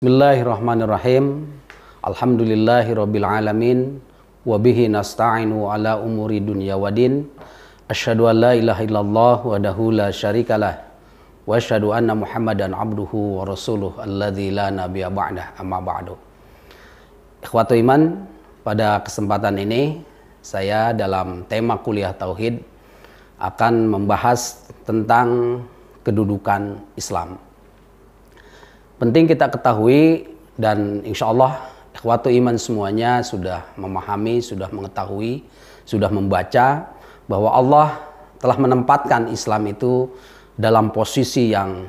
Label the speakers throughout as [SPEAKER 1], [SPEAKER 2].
[SPEAKER 1] Bismillahirrahmanirrahim. Alhamdulillahirabbil alamin wa bihi nasta'inu ala umuri dunya waddin. Asyhadu an la ilaha illallah wahdahu la syarikalah wa asyhadu anna Muhammadan abduhu wa rasuluh alladzi la nabiyya ba'dah, amma ba'du. Ikhwatul iman, pada kesempatan ini saya dalam tema kuliah tauhid akan membahas tentang kedudukan Islam. Penting kita ketahui, dan insya Allah ikhwatu iman semuanya sudah memahami, sudah mengetahui, sudah membaca bahwa Allah telah menempatkan Islam itu dalam posisi yang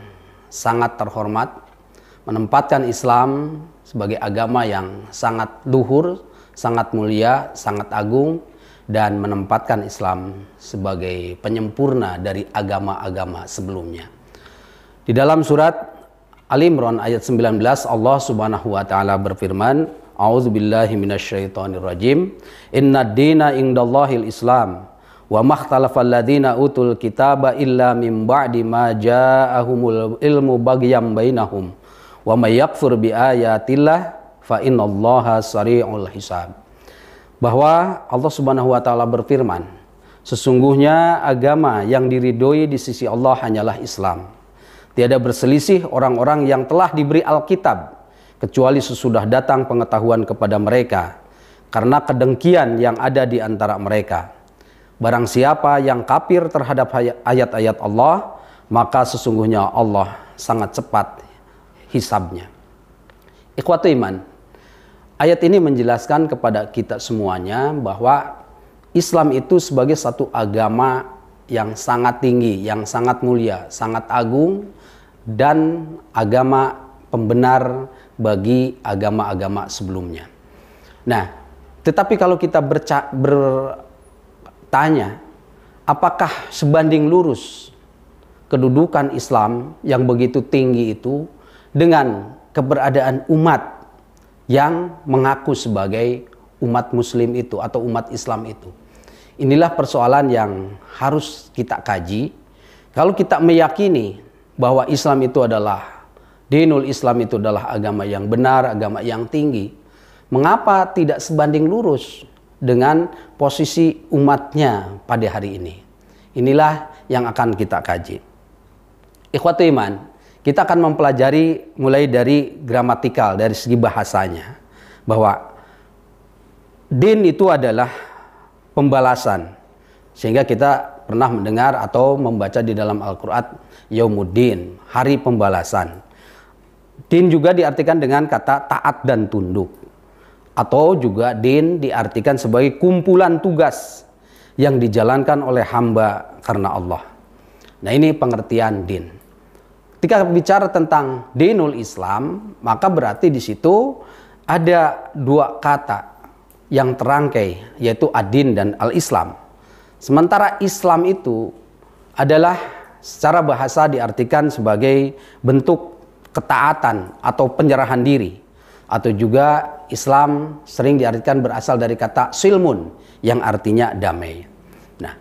[SPEAKER 1] sangat terhormat, menempatkan Islam sebagai agama yang sangat luhur, sangat mulia, sangat agung, dan menempatkan Islam sebagai penyempurna dari agama-agama sebelumnya. Di dalam surat Ali Imran ayat 19, Allah Subhanahu wa taala berfirman, A'udzubillahi minasyaitonirrajim. Innad dina indallahil Islam wa makhtalafal ladzina utul kitaba illa min ba'di ma ja'ahumul ilmu baghyan bainahum wa may yakfur bi ayatillah fa innallaha sari'ul hisab. Bahwa Allah Subhanahu wa taala berfirman, sesungguhnya agama yang diridhoi di sisi Allah hanyalah Islam. Tiada berselisih orang-orang yang telah diberi Alkitab, kecuali sesudah datang pengetahuan kepada mereka, karena kedengkian yang ada di antara mereka. Barang siapa yang kafir terhadap ayat-ayat Allah, maka sesungguhnya Allah sangat cepat hisabnya. Ikhwatu iman, ayat ini menjelaskan kepada kita semuanya bahwa Islam itu sebagai satu agama yang sangat tinggi, yang sangat mulia, sangat agung, dan agama pembenar bagi agama-agama sebelumnya. Nah, tetapi kalau kita bertanya, apakah sebanding lurus kedudukan Islam yang begitu tinggi itu dengan keberadaan umat yang mengaku sebagai umat Muslim itu atau umat Islam itu? Inilah persoalan yang harus kita kaji. Kalau kita meyakini bahwa Islam itu adalah dinul Islam, itu adalah agama yang benar, agama yang tinggi, mengapa tidak sebanding lurus dengan posisi umatnya pada hari ini? Inilah yang akan kita kaji. Ikhwatu iman, kita akan mempelajari mulai dari gramatikal, dari segi bahasanya, bahwa din itu adalah pembalasan. Sehingga kita pernah mendengar atau membaca di dalam Al-Quran, Yaumuddin, hari pembalasan. Din juga diartikan dengan kata taat dan tunduk. Atau juga din diartikan sebagai kumpulan tugas yang dijalankan oleh hamba karena Allah. Nah, ini pengertian din. Ketika bicara tentang dinul Islam, maka berarti di situ ada dua kata yang terangkai, yaitu ad-din dan al-Islam. Sementara Islam itu adalah secara bahasa diartikan sebagai bentuk ketaatan atau penyerahan diri, atau juga Islam sering diartikan berasal dari kata silmun yang artinya damai. Nah,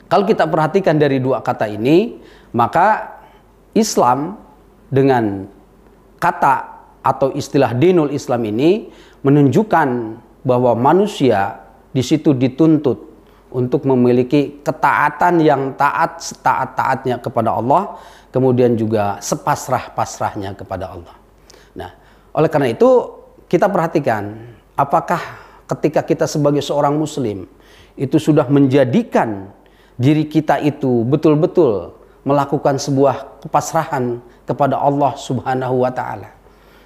[SPEAKER 1] kalau kita perhatikan dari dua kata ini, maka Islam dengan kata atau istilah dinul Islam ini menunjukkan bahwa manusia di situ dituntut untuk memiliki ketaatan yang taat setaat-taatnya kepada Allah, kemudian juga sepasrah-pasrahnya kepada Allah. Nah, oleh karena itu kita perhatikan, apakah ketika kita sebagai seorang muslim itu sudah menjadikan diri kita itu betul-betul melakukan sebuah kepasrahan kepada Allah Subhanahu wa taala?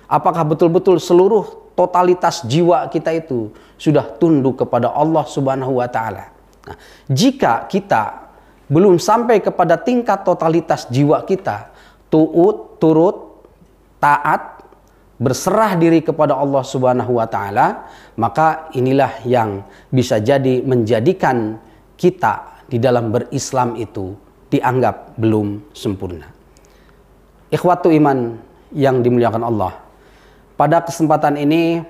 [SPEAKER 1] Apakah betul-betul seluruh totalitas jiwa kita itu sudah tunduk kepada Allah Subhanahu wa taala? Nah, jika kita belum sampai kepada tingkat totalitas jiwa kita, turut, taat, berserah diri kepada Allah Subhanahu wa taala, maka inilah yang bisa jadi menjadikan kita di dalam berislam itu dianggap belum sempurna. Ikhwatu iman yang dimuliakan Allah, pada kesempatan ini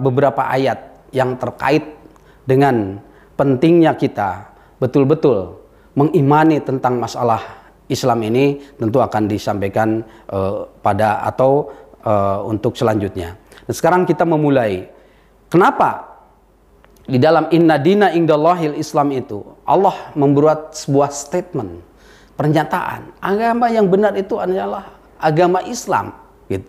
[SPEAKER 1] beberapa ayat yang terkait dengan pentingnya kita betul-betul mengimani tentang masalah Islam ini tentu akan disampaikan pada atau untuk selanjutnya. Dan sekarang kita memulai. Kenapa di dalam inna dina indallahil Islam itu Allah membuat sebuah statement, pernyataan, agama yang benar itu adalah agama Islam, gitu.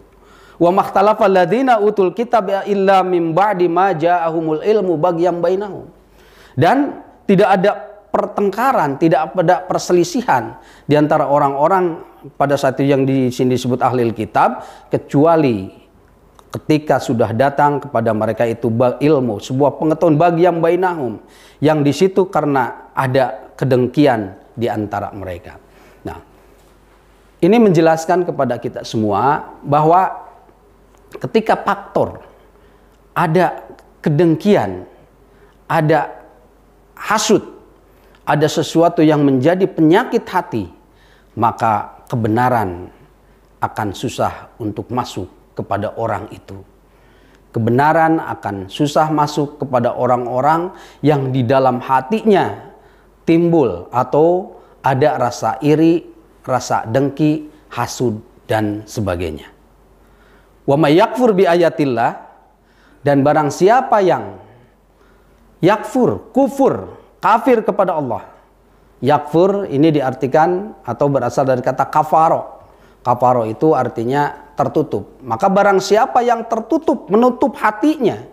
[SPEAKER 1] Wa makhtalafal ladzina utul kitab illa mim ba'di ma ja'ahumul ilmu baghyan bainahum. Dan tidak ada pertengkaran, tidak ada perselisihan di antara orang-orang pada saat itu yang di sini disebut ahlil kitab, kecuali ketika sudah datang kepada mereka itu ilmu, sebuah pengetahuan baghyan bainahum, yang di situ karena ada kedengkian di antara mereka. Nah, ini menjelaskan kepada kita semua bahwa ketika faktor ada kedengkian, ada hasud, ada sesuatu yang menjadi penyakit hati, maka kebenaran akan susah untuk masuk kepada orang itu. Kebenaran akan susah masuk kepada orang-orang yang di dalam hatinya timbul atau ada rasa iri, rasa dengki, hasud, dan sebagainya. Wa may yakfur bi ayatillah, dan barang siapa yang yakfur, kufur, kafir kepada Allah. Yakfur ini diartikan atau berasal dari kata kafaro. Kafaro itu artinya tertutup. Maka barang siapa yang tertutup, menutup hatinya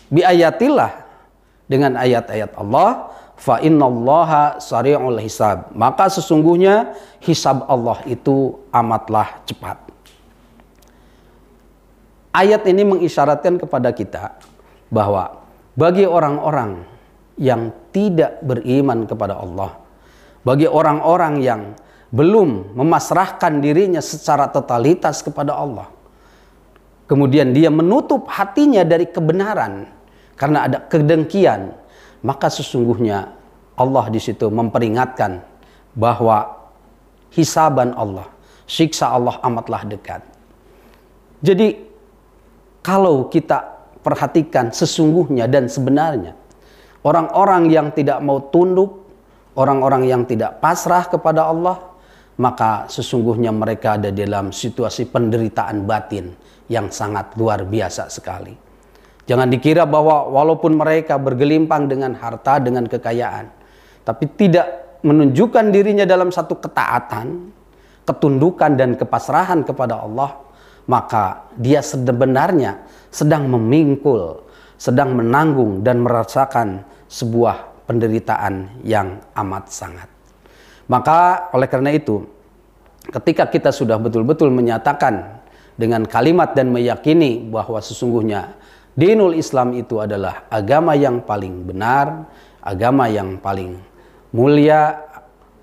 [SPEAKER 1] bi ayatillah, dengan ayat-ayat Allah, fa innallaha sari'ul hisab, maka sesungguhnya hisab Allah itu amatlah cepat. Ayat ini mengisyaratkan kepada kita bahwa bagi orang-orang yang tidak beriman kepada Allah, bagi orang-orang yang belum memasrahkan dirinya secara totalitas kepada Allah, kemudian dia menutup hatinya dari kebenaran karena ada kedengkian, maka sesungguhnya Allah di situ memperingatkan bahwa hisaban Allah, siksa Allah amatlah dekat. Jadi kalau kita perhatikan sesungguhnya dan sebenarnya, orang-orang yang tidak mau tunduk, orang-orang yang tidak pasrah kepada Allah, maka sesungguhnya mereka ada dalam situasi penderitaan batin yang sangat luar biasa sekali. Jangan dikira bahwa walaupun mereka bergelimpang dengan harta, dengan kekayaan, tapi tidak menunjukkan dirinya dalam satu ketaatan, ketundukan dan kepasrahan kepada Allah, maka dia sebenarnya sedang memingkul, sedang menanggung dan merasakan sebuah penderitaan yang amat sangat. Maka oleh karena itu, ketika kita sudah betul-betul menyatakan dengan kalimat dan meyakini bahwa sesungguhnya dinul Islam itu adalah agama yang paling benar, agama yang paling mulia,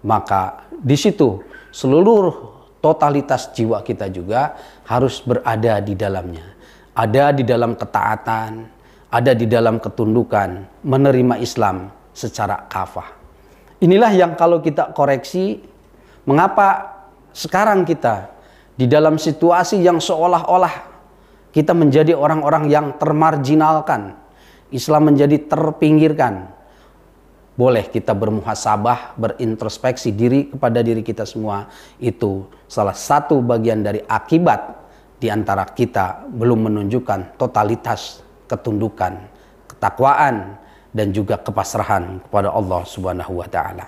[SPEAKER 1] maka di situ seluruh totalitas jiwa kita juga harus berada di dalamnya. Ada di dalam ketaatan, ada di dalam ketundukan, menerima Islam secara kafah. Inilah yang kalau kita koreksi, mengapa sekarang kita di dalam situasi yang seolah-olah kita menjadi orang-orang yang termarginalkan, Islam menjadi terpinggirkan. Boleh kita bermuhasabah, berintrospeksi diri kepada diri kita semua. Itu salah satu bagian dari akibat di antara kita belum menunjukkan totalitas ketundukan, ketakwaan, dan juga kepasrahan kepada Allah Subhanahu wa Ta'ala.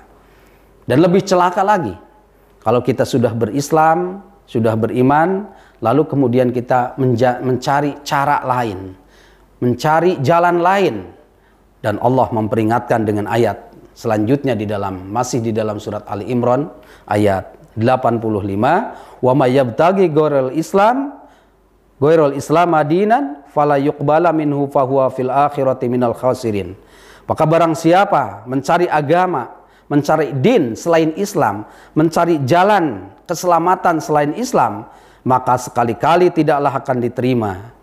[SPEAKER 1] Dan lebih celaka lagi, kalau kita sudah berislam, sudah beriman, lalu kemudian kita mencari cara lain, mencari jalan lain, dan Allah memperingatkan dengan ayat selanjutnya masih di dalam surat Ali Imran ayat 85, wa may yabtaghi ghairal Islam madinan fala yuqbala minhu fahuwa fil akhirati minal khasirin. Maka barang siapa mencari agama, mencari din selain Islam, mencari jalan keselamatan selain Islam, maka sekali-kali tidaklah akan diterima,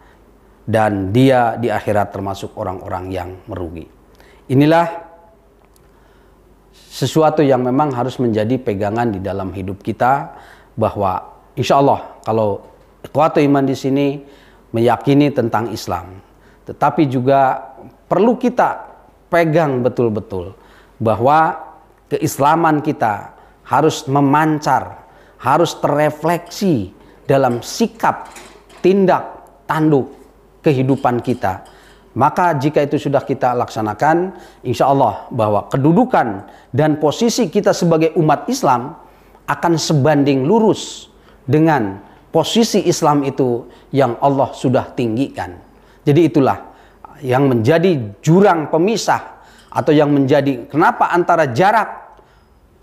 [SPEAKER 1] dan dia di akhirat termasuk orang-orang yang merugi. Inilah sesuatu yang memang harus menjadi pegangan di dalam hidup kita, bahwa insya Allah kalau ikhwatu iman di sini meyakini tentang Islam, tetapi juga perlu kita pegang betul-betul bahwa keislaman kita harus memancar, harus terrefleksi dalam sikap tindak tanduk kehidupan kita. Maka jika itu sudah kita laksanakan, insya Allah bahwa kedudukan dan posisi kita sebagai umat Islam akan sebanding lurus dengan posisi Islam itu yang Allah sudah tinggikan. Jadi itulah yang menjadi jurang pemisah, atau yang menjadi kenapa antara jarak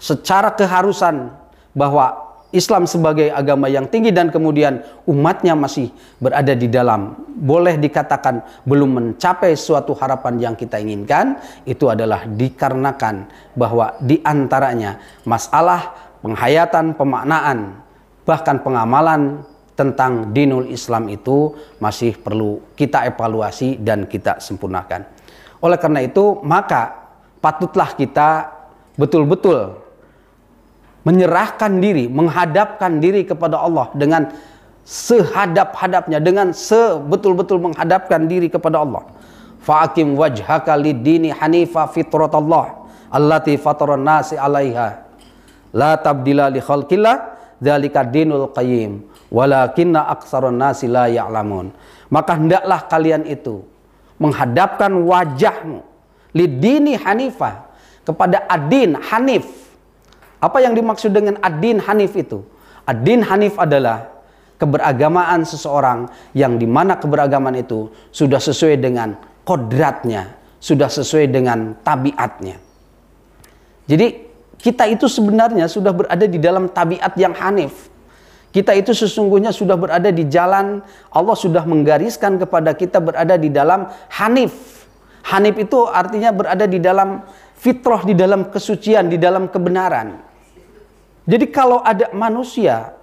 [SPEAKER 1] secara keharusan bahwa Islam sebagai agama yang tinggi dan kemudian umatnya masih berada di dalam, boleh dikatakan belum mencapai suatu harapan yang kita inginkan, itu adalah dikarenakan bahwa di antaranya masalah penghayatan, pemaknaan, bahkan pengamalan tentang dinul Islam itu masih perlu kita evaluasi dan kita sempurnakan. Oleh karena itu, maka patutlah kita betul-betul menyerahkan diri, menghadapkan diri kepada Allah dengan sehadap-hadapnya, dengan sebetul-betul menghadapkan diri kepada Allah. Fa'akim wajhaka lid-dini hanifa fitratallah allati fataran nasi 'alaiha la tabdila li khalqillah dzalika dinul qayyim walakinna aktsaran nasi la ya'lamun. Maka hendaklah kalian itu menghadapkan wajahmu lid-dini hanifa, kepada ad-din hanif. Apa yang dimaksud dengan ad-din hanif itu? Ad-din hanif adalah keberagamaan seseorang yang dimana keberagaman itu sudah sesuai dengan kodratnya, sudah sesuai dengan tabiatnya. Jadi kita itu sebenarnya sudah berada di dalam tabiat yang hanif. Kita itu sesungguhnya sudah berada di jalan, Allah sudah menggariskan kepada kita berada di dalam hanif. Hanif itu artinya berada di dalam fitrah, di dalam kesucian, di dalam kebenaran. Jadi kalau ada manusia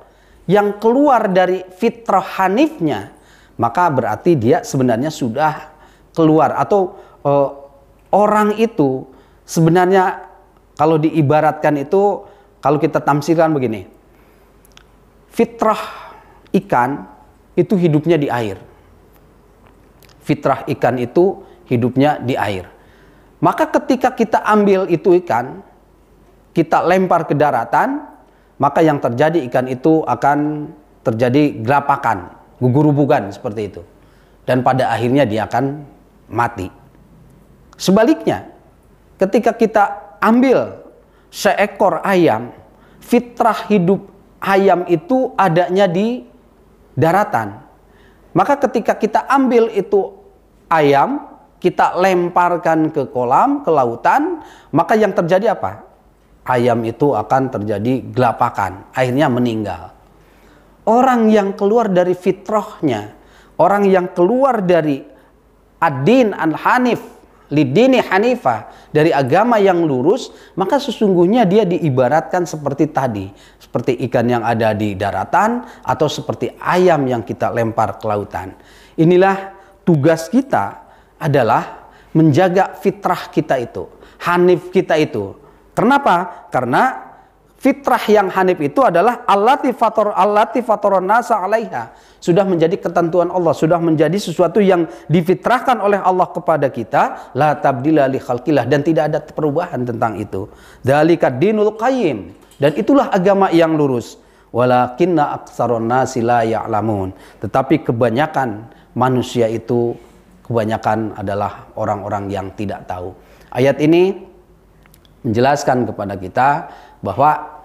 [SPEAKER 1] yang keluar dari fitrah hanifnya, maka berarti dia sebenarnya sudah keluar, atau orang itu sebenarnya kalau diibaratkan itu, kalau kita tamsilkan begini, fitrah ikan itu hidupnya di air. Fitrah ikan itu hidupnya di air. Maka ketika kita ambil itu ikan, kita lempar ke daratan, maka yang terjadi ikan itu akan terjadi gelapakan, gugurubukan seperti itu. Dan pada akhirnya dia akan mati. Sebaliknya, ketika kita ambil seekor ayam, fitrah hidup ayam itu adanya di daratan. Maka ketika kita ambil itu ayam, kita lemparkan ke kolam, ke lautan, maka yang terjadi apa? Ayam itu akan terjadi gelapakan, akhirnya meninggal. Orang yang keluar dari fitrahnya, orang yang keluar dari ad-din al-hanif, lid-dini hanifah, dari agama yang lurus, maka sesungguhnya dia diibaratkan seperti tadi, seperti ikan yang ada di daratan, atau seperti ayam yang kita lempar ke lautan. Inilah tugas kita, adalah menjaga fitrah kita itu, hanif kita itu. Kenapa? Karena fitrah yang hanif itu adalah allati fataron nasa 'alaiha. Sudah menjadi ketentuan Allah, sudah menjadi sesuatu yang difitrahkan oleh Allah kepada kita, la tabdila li khalqillah, dan tidak ada perubahan tentang itu. Dzalika dinul qayyim, dan itulah agama yang lurus. Walakinna aktsaron nasi la ya'lamun. Tetapi kebanyakan manusia itu, kebanyakan adalah orang-orang yang tidak tahu. Ayat ini menjelaskan kepada kita bahwa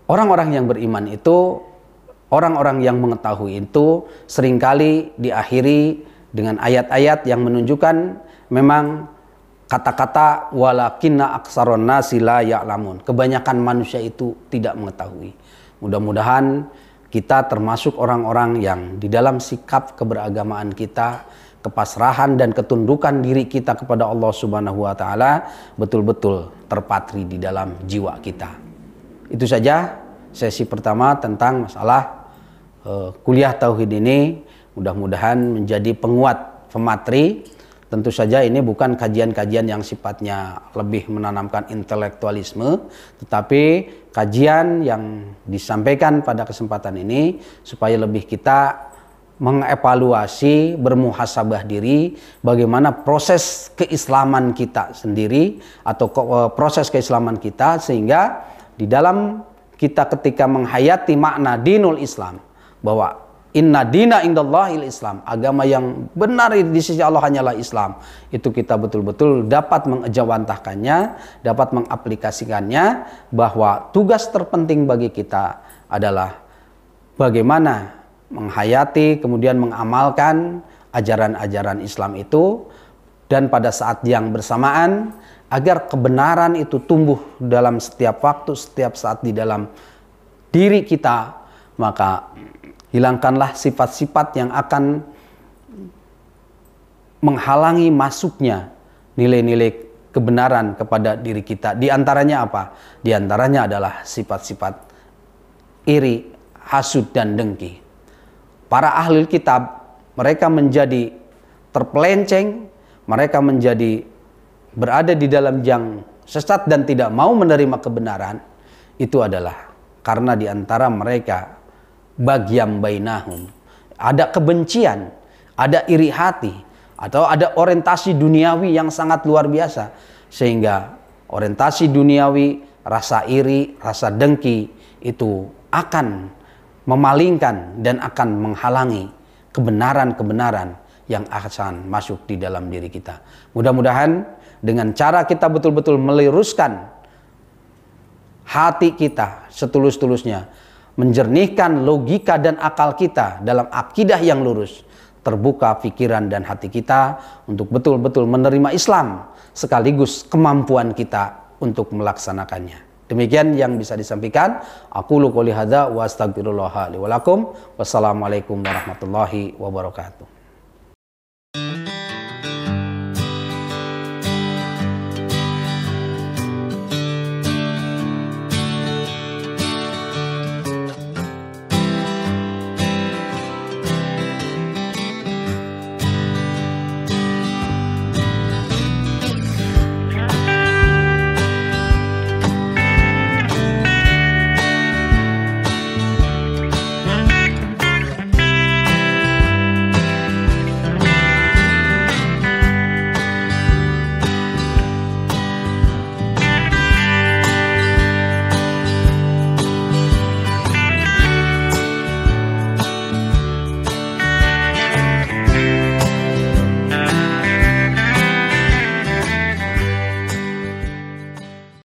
[SPEAKER 1] orang-orang yang beriman itu, orang-orang yang mengetahui itu seringkali diakhiri dengan ayat-ayat yang menunjukkan memang kata-kata walakinna aksaron nasi la ya'lamun. Kebanyakan manusia itu tidak mengetahui. Mudah-mudahan kita termasuk orang-orang yang di dalam sikap keberagamaan kita, kepasrahan dan ketundukan diri kita kepada Allah Subhanahu wa taala betul-betul terpatri di dalam jiwa kita. Itu saja sesi pertama tentang masalah kuliah tauhid ini. Mudah-mudahan menjadi penguat, pematri. Tentu saja ini bukan kajian-kajian yang sifatnya lebih menanamkan intelektualisme, tetapi kajian yang disampaikan pada kesempatan ini supaya lebih kita mengevaluasi, bermuhasabah diri bagaimana proses keislaman kita sendiri atau proses keislaman kita, sehingga di dalam kita ketika menghayati makna dinul Islam, bahwa Inna dina indallahil Islam. Agama yang benar di sisi Allah hanyalah Islam. Itu kita betul-betul dapat mengejawantahkannya, dapat mengaplikasikannya, bahwa tugas terpenting bagi kita adalah bagaimana menghayati, kemudian mengamalkan ajaran-ajaran Islam itu, dan pada saat yang bersamaan agar kebenaran itu tumbuh dalam setiap waktu, setiap saat di dalam diri kita, maka hilangkanlah sifat-sifat yang akan menghalangi masuknya nilai-nilai kebenaran kepada diri kita. Di antaranya apa? Di antaranya adalah sifat-sifat iri, hasud, dan dengki. Para ahli kitab, mereka menjadi terpelenceng, mereka menjadi berada di dalam yang sesat dan tidak mau menerima kebenaran. Itu adalah karena di antara mereka bagyam bainahum, ada kebencian, ada iri hati, atau ada orientasi duniawi yang sangat luar biasa, sehingga orientasi duniawi, rasa iri, rasa dengki itu akan memalingkan dan akan menghalangi kebenaran-kebenaran yang akan masuk di dalam diri kita. Mudah-mudahan dengan cara kita betul-betul meluruskan hati kita setulus-tulusnya, menjernihkan logika dan akal kita dalam akidah yang lurus, terbuka pikiran dan hati kita untuk betul-betul menerima Islam, sekaligus kemampuan kita untuk melaksanakannya. Demikian yang bisa disampaikan. Aqulu qouli hadza wa astaghfirullah li wa lakum. Wassalamualaikum warahmatullahi wabarakatuh.